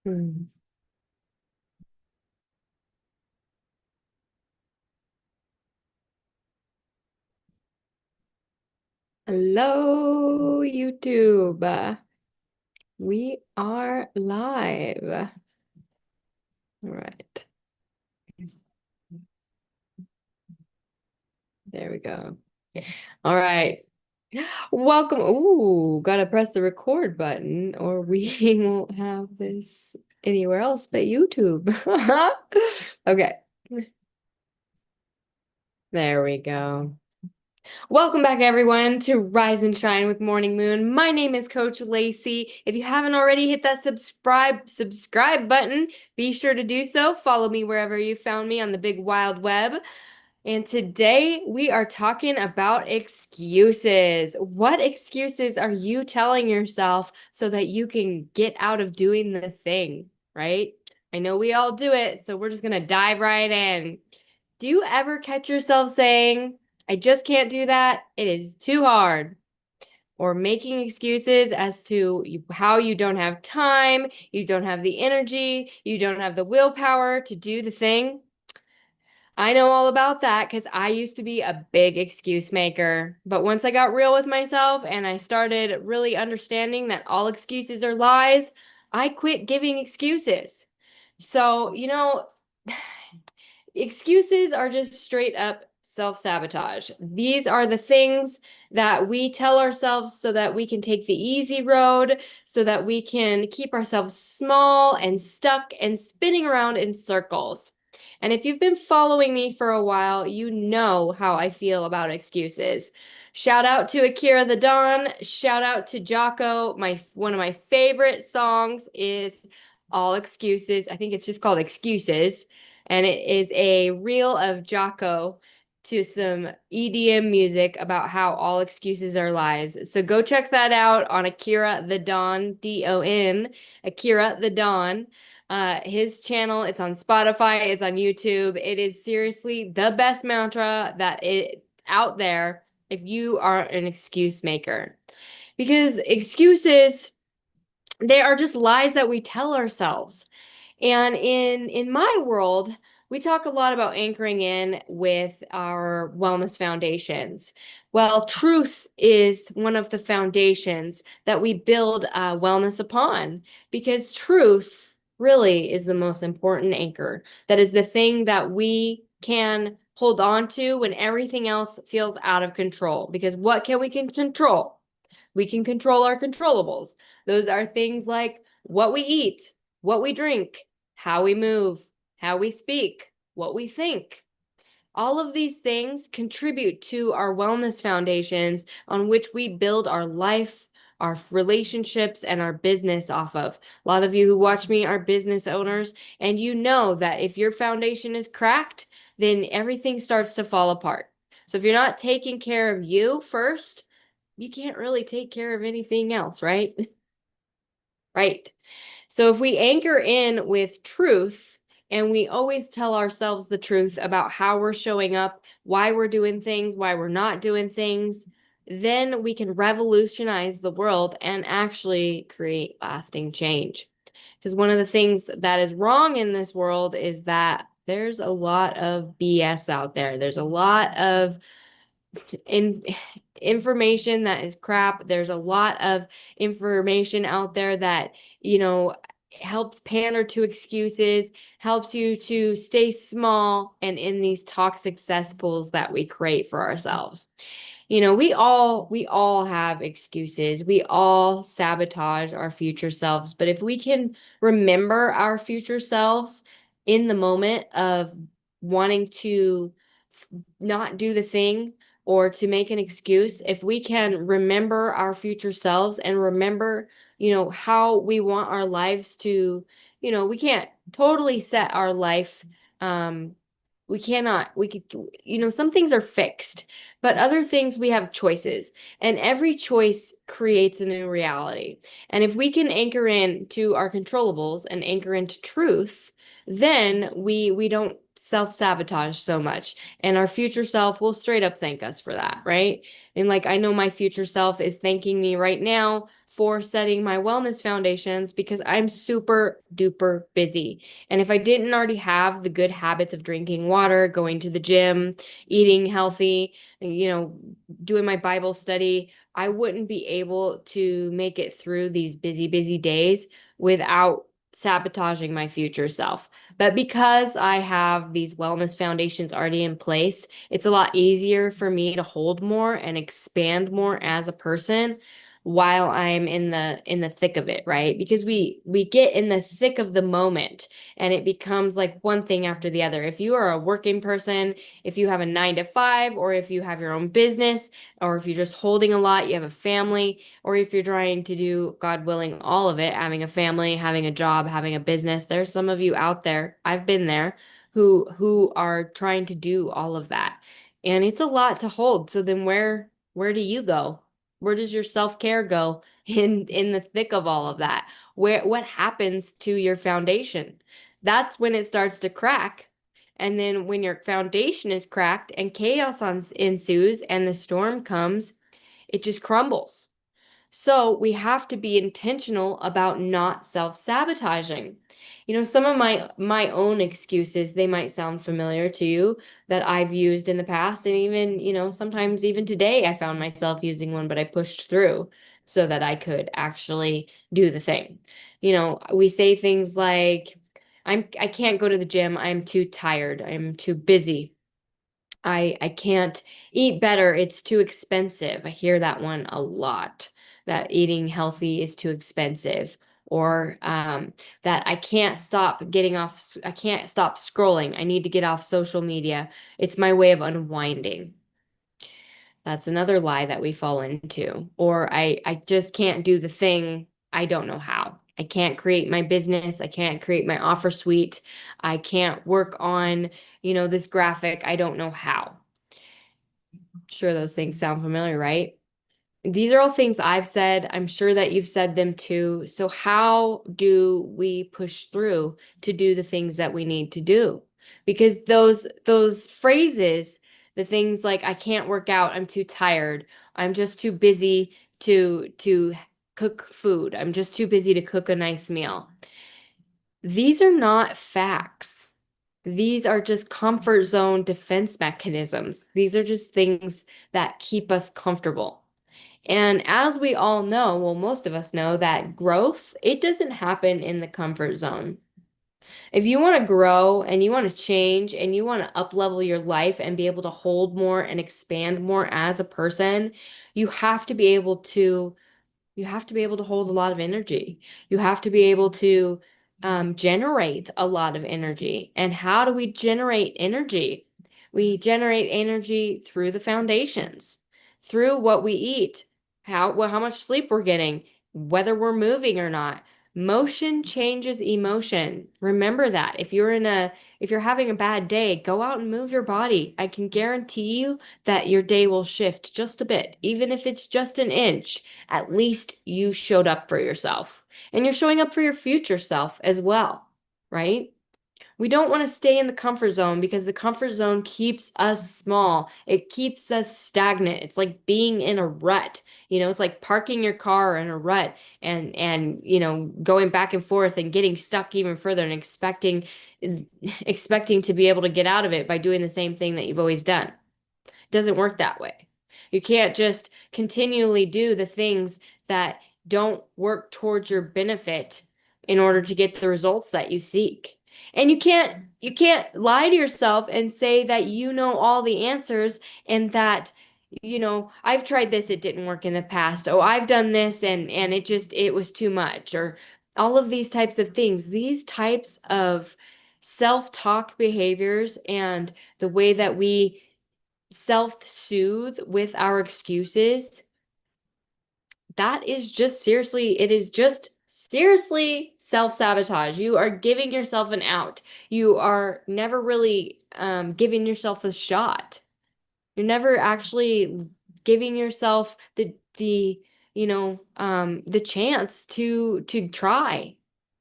Hmm. Hello, YouTube. We are live. All right, there we go. All right. Welcome. Ooh, gotta press the record button or we won't have this anywhere else but YouTube. Okay, there we go. Welcome back, everyone, to Rise and Shine with Morning Moon. My name is Coach Lacy. If you haven't already hit that subscribe button, be sure to do so. Follow me wherever you found me on the big wild web. And today we are talking about excuses. What excuses are you telling yourself so that you can get out of doing the thing, right? I know we all do it, so we're just going to dive right in. Do you ever catch yourself saying, I just can't do that. It is too hard? Or making excuses as to how you don't have time, you don't have the energy, you don't have the willpower to do the thing? I know all about that because I used to be a big excuse maker. But once I got real with myself and I started really understanding that all excuses are lies, I quit giving excuses. So, excuses are just straight up self-sabotage. These are the things that we tell ourselves so that we can take the easy road, so that we can keep ourselves small and stuck and spinning around in circles. And if you've been following me for a while, you know how I feel about excuses. Shout out to Akira the Don. Shout out to Jocko. One of my favorite songs is All Excuses. I think it's just called Excuses, and it is a reel of Jocko to some EDM music about how all excuses are lies. So go check that out on Akira the Don, D-O-N, Akira the Don. His channel, it's on Spotify, it's on YouTube. It is seriously the best mantra that it out there if you are an excuse maker. Because excuses, they are just lies that we tell ourselves. And in my world, we talk a lot about anchoring in with our wellness foundations. Well, truth is one of the foundations that we build wellness upon, because truth really is the most important anchor. That is the thing that we can hold on to when everything else feels out of control. Because what can we can control? We can control our controllables. Those are things like what we eat, what we drink, how we move, how we speak, what we think. All of these things contribute to our wellness foundations on which we build our life, our relationships, and our business off of. A lot of you who watch me are business owners, and you know that if your foundation is cracked, then everything starts to fall apart. So if you're not taking care of you first, you can't really take care of anything else, right? Right. So if we anchor in with truth and we always tell ourselves the truth about how we're showing up, why we're doing things, why we're not doing things, then we can revolutionize the world and actually create lasting change. Because one of the things that is wrong in this world is that there's a lot of BS out there. There's a lot of in information that is crap. There's a lot of information out there that, helps pander to excuses, helps you to stay small and in these toxic cesspools that we create for ourselves. We all have excuses. We all sabotage our future selves. But if we can remember our future selves in the moment of wanting to not do the thing or to make an excuse, if we can remember our future selves and remember, how we want our lives to, we can't totally set our life. We cannot, we could, some things are fixed, but other things we have choices, and every choice creates a new reality. And if we can anchor in to our controllables and anchor into truth, then we don't self-sabotage so much, and our future self will straight up thank us for that, right? And like, I know my future self is thanking me right now for setting my wellness foundations because I'm super duper busy. And if I didn't already have the good habits of drinking water, going to the gym, eating healthy, doing my Bible study, I wouldn't be able to make it through these busy, busy days without sabotaging my future self. But because I have these wellness foundations already in place, it's a lot easier for me to hold more and expand more as a person while I'm in the thick of it, right? Because we get in the thick of the moment and it becomes like one thing after the other. If you are a working person, if you have a 9 to 5, or if you have your own business, or if you're just holding a lot, you have a family, or if you're trying to do, God willing, all of it, having a family, having a job, having a business. There's some of you out there, I've been there, who are trying to do all of that. And it's a lot to hold. So then where do you go? Where does your self-care go in the thick of all of that? What happens to your foundation? That's when it starts to crack. And then when your foundation is cracked and ensues and the storm comes, it just crumbles. So we have to be intentional about not self-sabotaging. Some of my own excuses, they might sound familiar to you that I've used in the past. And even, sometimes even today I found myself using one, but I pushed through so that I could actually do the thing. We say things like, I can't go to the gym. I'm too tired. I'm too busy. I can't eat better. It's too expensive. I hear that one a lot, that eating healthy is too expensive. Or that I can't stop scrolling. I need to get off social media. It's my way of unwinding. That's another lie that we fall into. Or I just can't do the thing. I don't know how. I can't create my business. I can't create my offer suite. I can't work on, this graphic. I don't know how. Sure, those things sound familiar, right? These are all things I've said. I'm sure that you've said them too. So how do we push through to do the things that we need to do? Because those phrases, the things like I can't work out, I'm too tired, I'm just too busy to cook food, I'm just too busy to cook a nice meal. These are not facts. These are just comfort zone defense mechanisms. These are just things that keep us comfortable. And as we all know, well, most of us know that growth, it doesn't happen in the comfort zone. If you want to grow and you want to change and you want to up level your life and be able to hold more and expand more as a person, you have to be able to you have to be able to hold a lot of energy. You have to be able to generate a lot of energy. And how do we generate energy? We generate energy through the foundations, through what we eat, how much sleep we're getting, whether we're moving or not. Motion changes emotion. Remember that. If you're having a bad day, go out and move your body. I can guarantee you that your day will shift just a bit, even if it's just an inch. At least you showed up for yourself. And you're showing up for your future self as well, right? We don't want to stay in the comfort zone because the comfort zone keeps us small. It keeps us stagnant. It's like being in a rut. It's like parking your car in a rut and going back and forth and getting stuck even further and expecting to be able to get out of it by doing the same thing that you've always done. Doesn't work that way. You can't just continually do the things that don't work towards your benefit in order to get the results that you seek. And you can't lie to yourself and say that you know all the answers and that I've tried this, it didn't work in the past. Oh, I've done this and it was too much, or all of these types of things. These types of self-talk behaviors and the way that we self-soothe with our excuses, that is just seriously, it is just seriously self-sabotage. You are giving yourself an out. You are never really giving yourself a shot. You're never actually giving yourself the chance to try.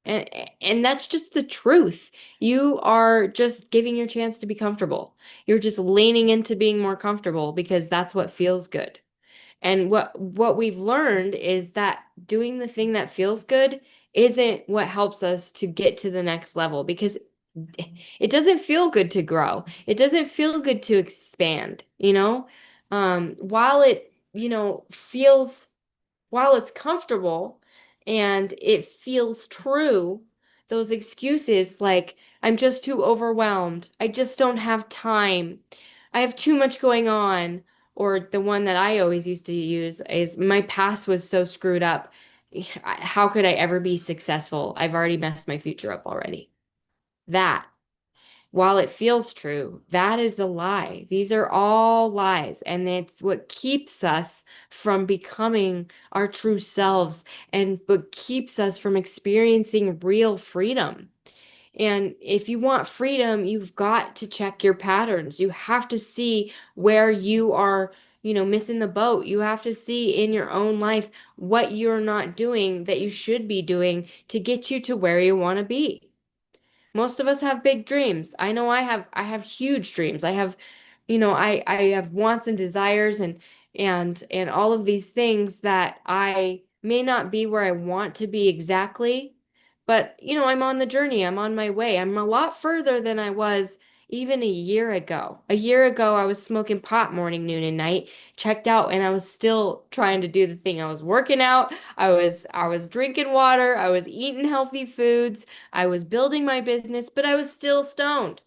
And that's just the truth. You are just giving your chance to be comfortable. You're just leaning into being more comfortable because that's what feels good. And what we've learned is that doing the thing that feels good isn't what helps us to get to the next level, because it doesn't feel good to grow. It doesn't feel good to expand, you know? While it, feels, while it's comfortable and it feels true, those excuses like, I'm just too overwhelmed, I just don't have time, I have too much going on, or the one that I always used to use is, my past was so screwed up. How could I ever be successful? I've already messed my future up already. That, while it feels true, that is a lie. These are all lies. And it's what keeps us from becoming our true selves and what keeps us from experiencing real freedom. And if you want freedom, you've got to check your patterns. You have to see where you are, missing the boat. You have to see in your own life what you're not doing that you should be doing to get you to where you want to be. Most of us have big dreams. I know I have huge dreams. I have, I have wants and desires and all of these things that I may not be where I want to be exactly, but I'm on the journey. I'm on my way. I'm a lot further than I was even a year ago. A year ago, I was smoking pot morning, noon, and night, checked out, and I was still trying to do the thing. I was working out, I was drinking water, I was eating healthy foods, I was building my business, but I was still stoned.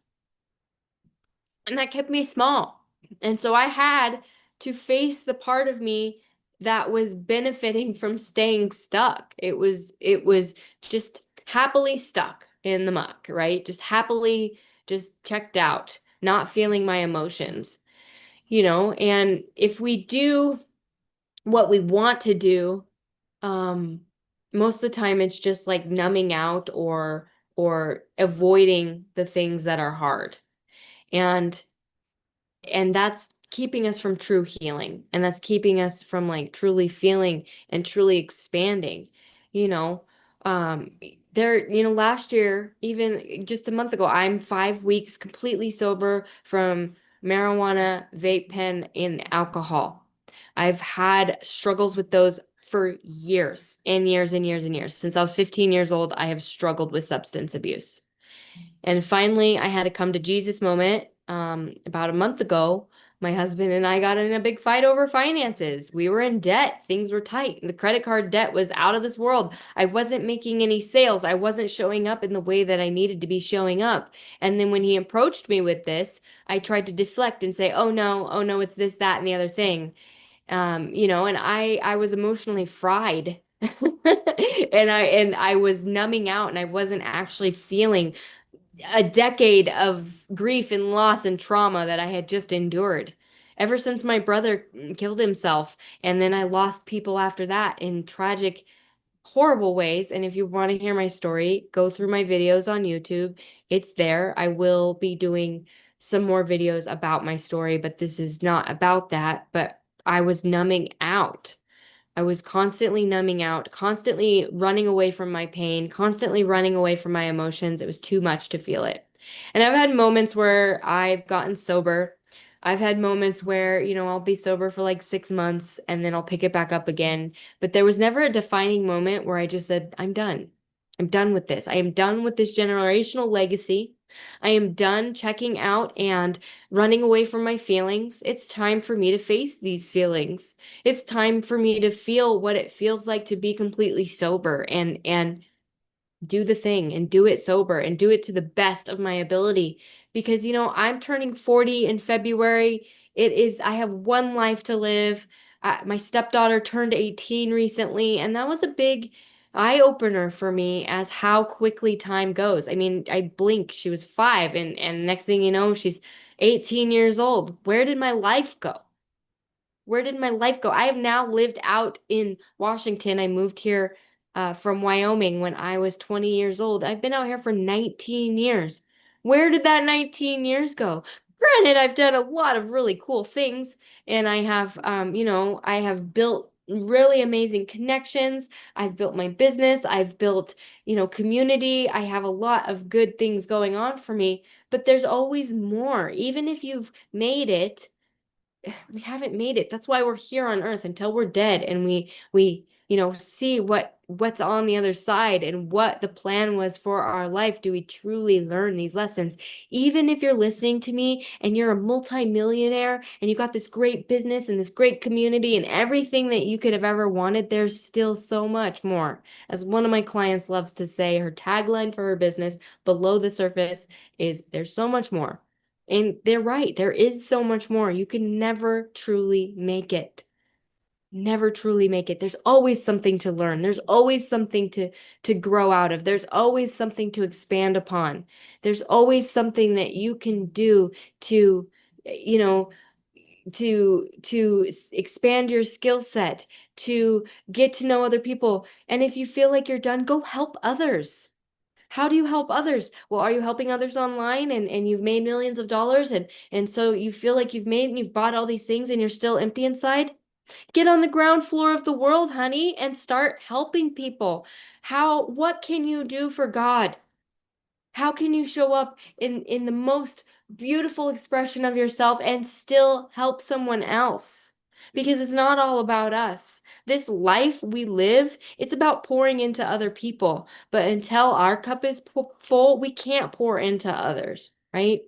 And that kept me small. And so I had to face the part of me that was benefiting from staying stuck. It was just happily stuck in the muck, right? Just happily just checked out, not feeling my emotions, and if we do what we want to do, um, most of the time it's just like numbing out or avoiding the things that are hard. And and that's keeping us from true healing. And that's keeping us from like truly feeling and truly expanding, you know. Um last year, even just a month ago, I'm 5 weeks completely sober from marijuana, vape pen, and alcohol. I've had struggles with those for years and years and years and years. Since I was 15 years old, I have struggled with substance abuse. And finally, I had a come to Jesus moment about a month ago. My husband and I got in a big fight over finances. We were in debt. Things were tight. The credit card debt was out of this world. I wasn't making any sales. I wasn't showing up in the way that I needed to be showing up. And then when he approached me with this, I tried to deflect and say, oh no, it's this, that, and the other thing. And I was emotionally fried. And I was numbing out, and I wasn't actually feeling a decade of grief and loss and trauma that I had just endured. Ever since my brother killed himself, and then I lost people after that in tragic, horrible ways. And if you want to hear my story, go through my videos on YouTube. It's there. I will be doing some more videos about my story, but this is not about that. But I was numbing out. I was constantly numbing out, constantly running away from my pain, constantly running away from my emotions. It was too much to feel it. And I've had moments where I've gotten sober. I've had moments where, I'll be sober for like 6 months and then I'll pick it back up again. But there was never a defining moment where I just said, I'm done. I'm done with this. I am done with this generational legacy. I am done checking out and running away from my feelings. It's time for me to face these feelings. It's time for me to feel what it feels like to be completely sober and do the thing and do it sober and do it to the best of my ability. Because, I'm turning 40 in February. I have one life to live. My stepdaughter turned 18 recently, and that was a big eye opener for me as how quickly time goes. I mean, I blink, she was 5, and next thing you know, she's 18 years old. Where did my life go? Where did my life go? I have now lived out in Washington. I moved here from Wyoming when I was 20 years old. I've been out here for 19 years. Where did that 19 years go? Granted, I've done a lot of really cool things, and I have, I have built really amazing connections. I've built my business. I've built, community. I have a lot of good things going on for me, but there's always more. Even if you've made it, we haven't made it. That's why we're here on earth until we're dead and we see what's on the other side and what the plan was for our life. Do we truly learn these lessons? Even if you're listening to me and you're a multimillionaire and you got this great business and this great community and everything that you could have ever wanted, there's still so much more. As one of my clients loves to say, her tagline for her business, below the surface, is there's so much more. And they're right. There is so much more. You can never truly make it. Never truly make it. There's always something to learn. There's always something to grow out of. There's always something to expand upon. There's always something that you can do to, you know, to expand your skill set, to get to know other people. And if you feel like you're done, go help others. How do you help others? Well, are you helping others online and you've made millions of dollars and so you feel like you've bought all these things and you're still empty inside? Get on the ground floor of the world, honey, and start helping people. What can you do for God? How can you show up in the most beautiful expression of yourself and still help someone else? Because it's not all about us. This life we live, it's about pouring into other people. But until our cup is full, we can't pour into others, right?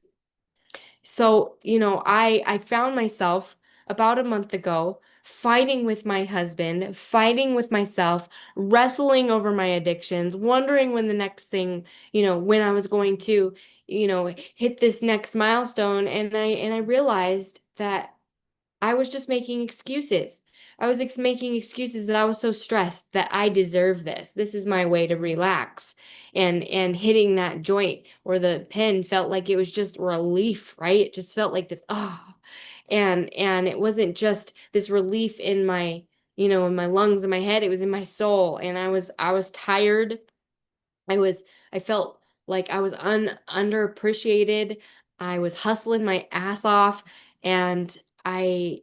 So, I found myself about a month ago fighting with my husband, fighting with myself, wrestling over my addictions, wondering when the next thing, when I was going to, hit this next milestone. And I realized that I was just making excuses. I was making excuses that I was so stressed that I deserve this. This is my way to relax. And hitting that joint or the pen felt like it was just relief, right? It just felt like this, oh. And it wasn't just this relief in my, in my lungs, in my head, it was in my soul. And I was tired. I felt like I was underappreciated. I was hustling my ass off and I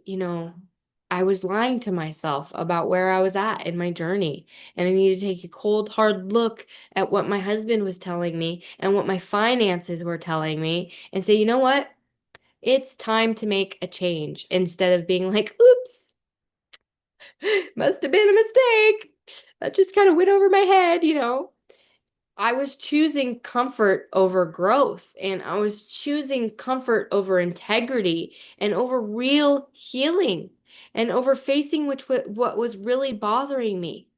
was lying to myself about where I was at in my journey. And I needed to take a cold, hard look at what my husband was telling me and what my finances were telling me and say, you know what? It's time to make a change instead of being like, oops, must have been a mistake. That just kind of went over my head. I was choosing comfort over growth, and I was choosing comfort over integrity and over real healing and over facing what was really bothering me,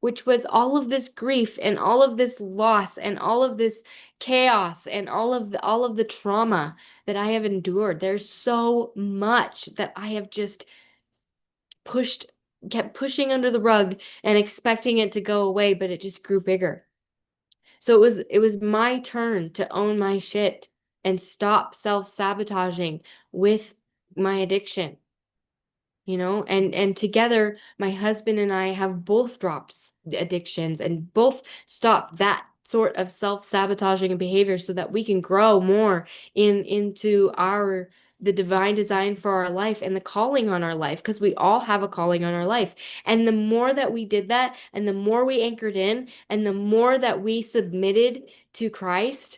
which was all of this grief and all of this loss and all of this chaos and all of the trauma that I have endured. There's so much that I have just pushed kept pushing under the rug and expecting it to go away, but it just grew bigger. So it was my turn to own my shit and stop self-sabotaging with my addiction. And together my husband and I have both dropped addictions and both stopped that sort of self-sabotaging behavior so that we can grow more into the divine design for our life and the calling on our life, because we all have a calling on our life. And the more that we did that and the more we anchored in and the more that we submitted to Christ,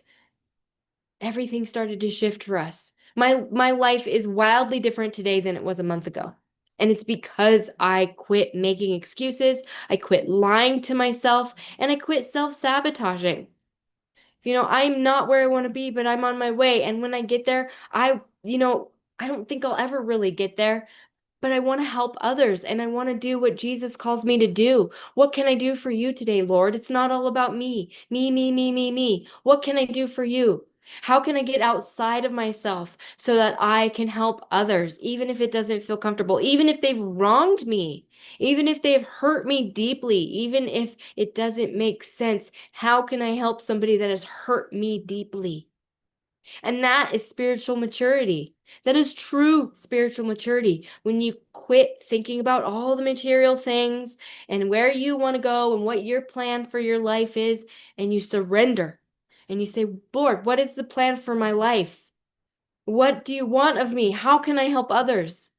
everything started to shift for us. My life is wildly different today than it was a month ago. And it's because I quit making excuses, I quit lying to myself, and I quit self-sabotaging. I'm not where I want to be, but I'm on my way. And when I get there, I don't think I'll ever really get there, but I want to help others and I want to do what Jesus calls me to do. What can I do for you today, Lord? It's not all about me. Me, me, me, me, me. What can I do for you? How can I get outside of myself so that I can help others, even if it doesn't feel comfortable, even if they've wronged me, even if they've hurt me deeply, even if it doesn't make sense? How can I help somebody that has hurt me deeply? And that is spiritual maturity. That is true spiritual maturity. When you quit thinking about all the material things and where you want to go and what your plan for your life is, and you surrender and you say, Lord, what is the plan for my life? What do you want of me? How can I help others?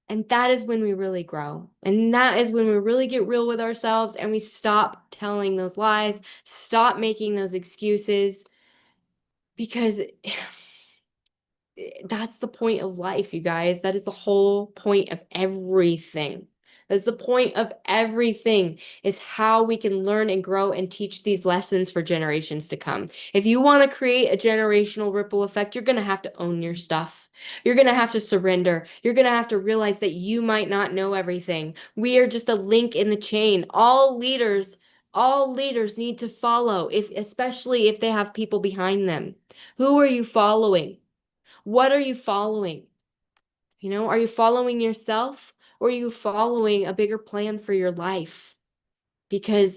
And that is when we really grow. And that is when we really get real with ourselves and we stop telling those lies, stop making those excuses, because That's the point of life, you guys. That is the whole point of everything. That's the point of everything, is how we can learn and grow and teach these lessons for generations to come. If you want to create a generational ripple effect, you're going to have to own your stuff. You're going to have to surrender. You're going to have to realize that you might not know everything. We are just a link in the chain. All leaders need to follow, especially if they have people behind them. Who are you following? What are you following? Are you following yourself, or are you following a bigger plan for your life? Because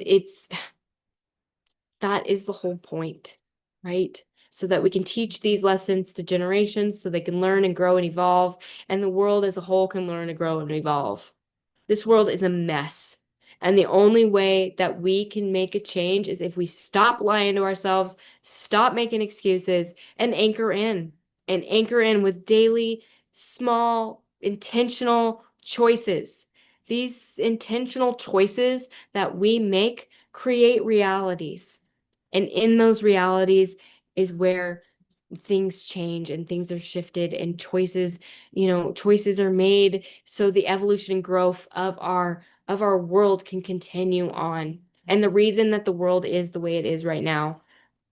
that is the whole point, right? So that we can teach these lessons to generations so they can learn and grow and evolve, and the world as a whole can learn and grow and evolve. This world is a mess. And the only way that we can make a change is if we stop lying to ourselves, stop making excuses, and anchor in. And anchor in with daily, small, intentional choices. These intentional choices that we make create realities. And in those realities is where things change and things are shifted and choices are made, so the evolution and growth of our world can continue on. And the reason that the world is the way it is right now,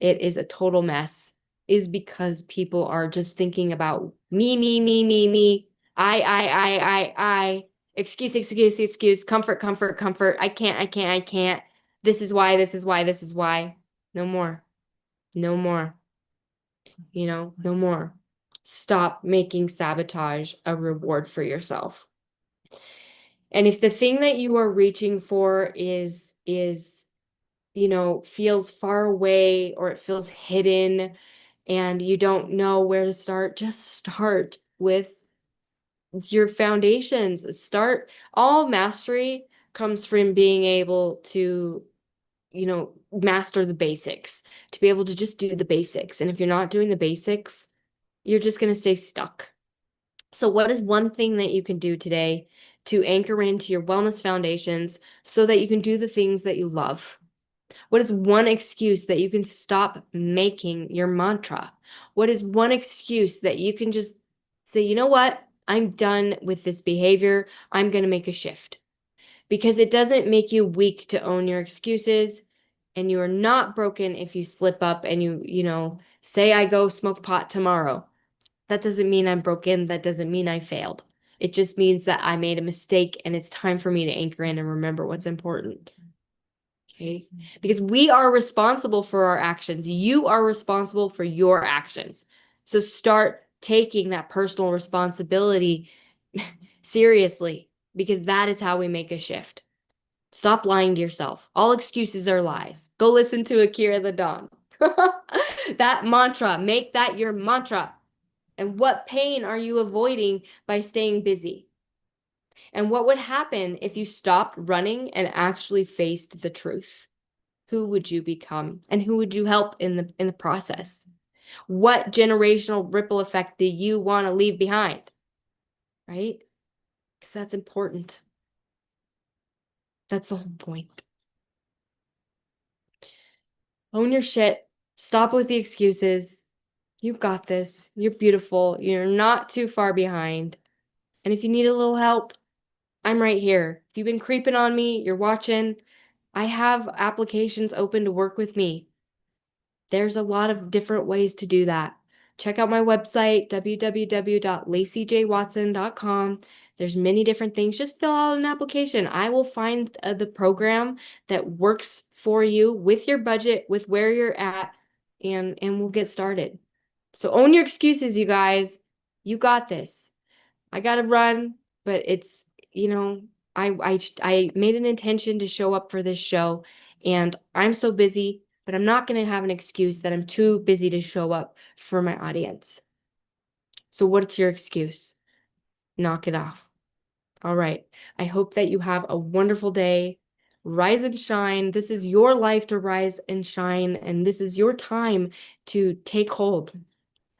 it is a total mess, is because people are just thinking about me, me, me, me, me, I, excuse, comfort, comfort, comfort, I can't, this is why, this is why, this is why. No more. No more. No more. Stop making sabotage a reward for yourself. And if the thing that you are reaching for feels far away, or it feels hidden and you don't know where to start, just start with your foundations. All mastery comes from being able to, master the basics, to be able to just do the basics. And if you're not doing the basics, you're just going to stay stuck. So what is one thing that you can do today to anchor into your wellness foundations so that you can do the things that you love? What is one excuse that you can stop making your mantra? What is one excuse that you can just say, you know what? I'm done with this behavior. I'm going to make a shift. Because it doesn't make you weak to own your excuses, and you are not broken if you slip up and say, I go smoke pot tomorrow. That doesn't mean I'm broken. That doesn't mean I failed. It just means that I made a mistake and it's time for me to anchor in and remember what's important. Okay? Because we are responsible for our actions. You are responsible for your actions. So start taking that personal responsibility seriously, because that is how we make a shift. Stop lying to yourself. All excuses are lies. Go listen to Akira the Don. That mantra, make that your mantra. And what pain are you avoiding by staying busy? And what would happen if you stopped running and actually faced the truth? Who would you become? And who would you help in the process? What generational ripple effect do you want to leave behind? Right? Because that's important. That's the whole point. Own your shit. Stop with the excuses. You got this. You're beautiful. You're not too far behind. And if you need a little help, I'm right here. If you've been creeping on me, you're watching, I have applications open to work with me. There's a lot of different ways to do that. Check out my website, www.lacyjwatson.com. There's many different things. Just fill out an application. I will find the program that works for you with your budget, with where you're at, and we'll get started. So own your excuses, you guys. You got this. I got to run, but it's, I made an intention to show up for this show, and I'm so busy, but I'm not going to have an excuse that I'm too busy to show up for my audience. So what's your excuse? Knock it off. All right. I hope that you have a wonderful day. Rise and shine. This is your life to rise and shine, and this is your time to take hold.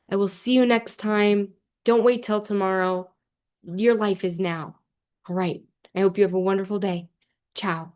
I will see you next time. Don't wait till tomorrow. Your life is now. All right. I hope you have a wonderful day. Ciao.